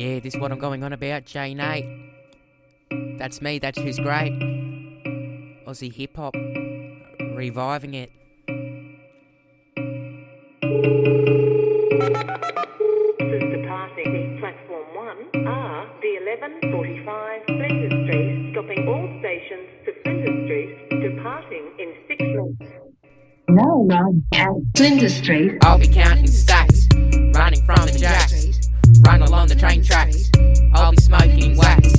Yeah, this is what I'm going on about, J Nate. That's me, that's who's great. Aussie hip hop, reviving it. Departing Platform 1 are the 11:45 Flinders Street, stopping all stations to Flinders Street, departing in 6 minutes. Now arrived at Flinders Street. I'll be counting stacks, running from the jacks, run along the train tracks. I'll be smoking wax.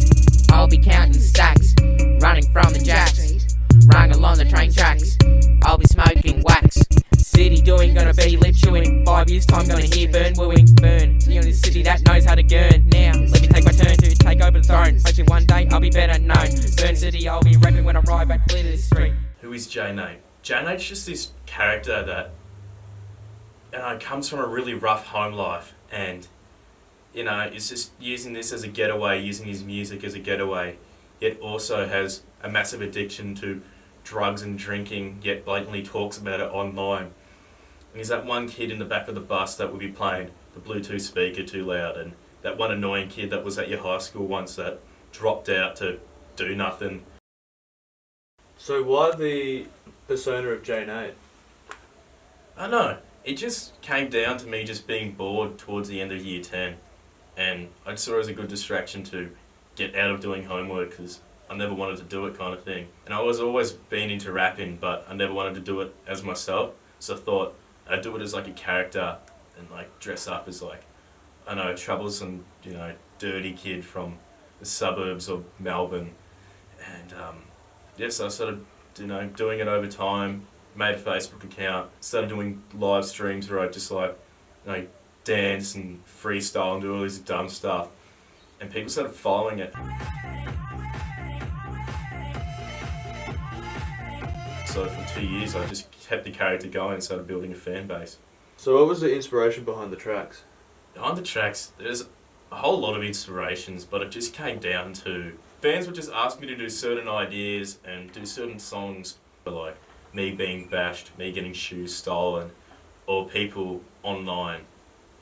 I'll be counting stacks, running from the jacks, run along the train tracks. I'll be smoking wax. City doing, gonna be lip chewing. 5 years time, gonna hear burn wooing. Burn, the only city that knows how to gurn. Now, let me take my turn to take over the throne. Hoping one day I'll be better known. Burn City, I'll be rapping when I ride back Flinders Street. Who is J Nate? J Nate's just this character that comes from a really rough home life, and it's just using this as a getaway, using his music as a getaway, yet also has a massive addiction to drugs and drinking, yet blatantly talks about it online. And he's that one kid in the back of the bus that would be playing the Bluetooth speaker too loud, and that one annoying kid that was at your high school once that dropped out to do nothing. So why the persona of J Nate? I don't know. It just came down to me just being bored towards the end of year 10, and I saw it as a good distraction to get out of doing homework because I never wanted to do it, kind of thing. And I was always been into rapping, but I never wanted to do it as myself, so I thought I'd do it as like a character and like dress up as like, I don't know, troublesome, dirty kid from the suburbs of Melbourne. And so I started doing it over time, made a Facebook account, started doing live streams where I just dance and freestyle and do all this dumb stuff, and people started following it. So for 2 years I just kept the character going and started building a fan base. So what was the inspiration behind the tracks? Behind the tracks, there's a whole lot of inspirations, but it just came down to fans would just ask me to do certain ideas and do certain songs, like me being bashed, me getting shoes stolen, or people online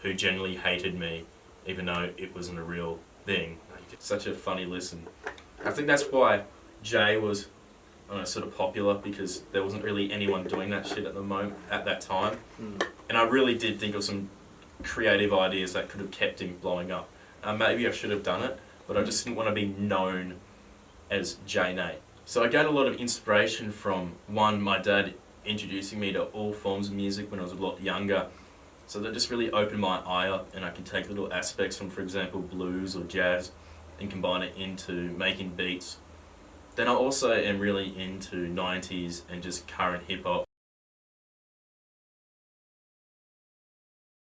who generally hated me, even though it wasn't a real thing. It's such a funny listen. I think that's why Jay was sort of popular, because there wasn't really anyone doing that shit at that time. And I really did think of some creative ideas that could have kept him blowing up. Maybe I should have done it, but I just didn't want to be known as J Nate. So I got a lot of inspiration from, one, my dad introducing me to all forms of music when I was a lot younger. So that just really opened my eye up, and I could take little aspects from, for example, blues or jazz and combine it into making beats. Then I also am really into 90s and just current hip hop.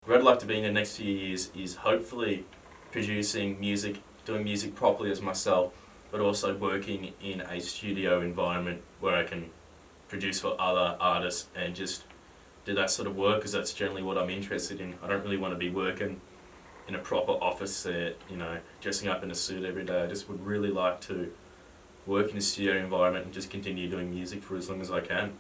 What I'd like to be in the next few years is hopefully producing music, doing music properly as myself, but also working in a studio environment where I can produce for other artists and just do that sort of work, because that's generally what I'm interested in. I don't really want to be working in a proper office set, dressing up in a suit every day. I just would really like to work in a studio environment and just continue doing music for as long as I can.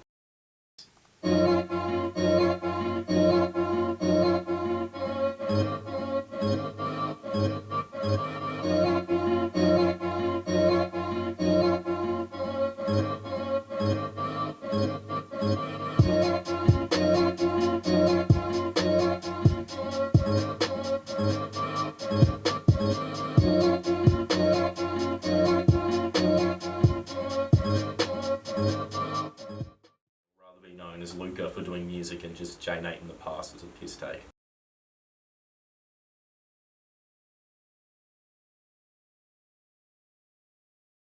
Known as Luca for doing music, and just J Nate in the past as a piss take.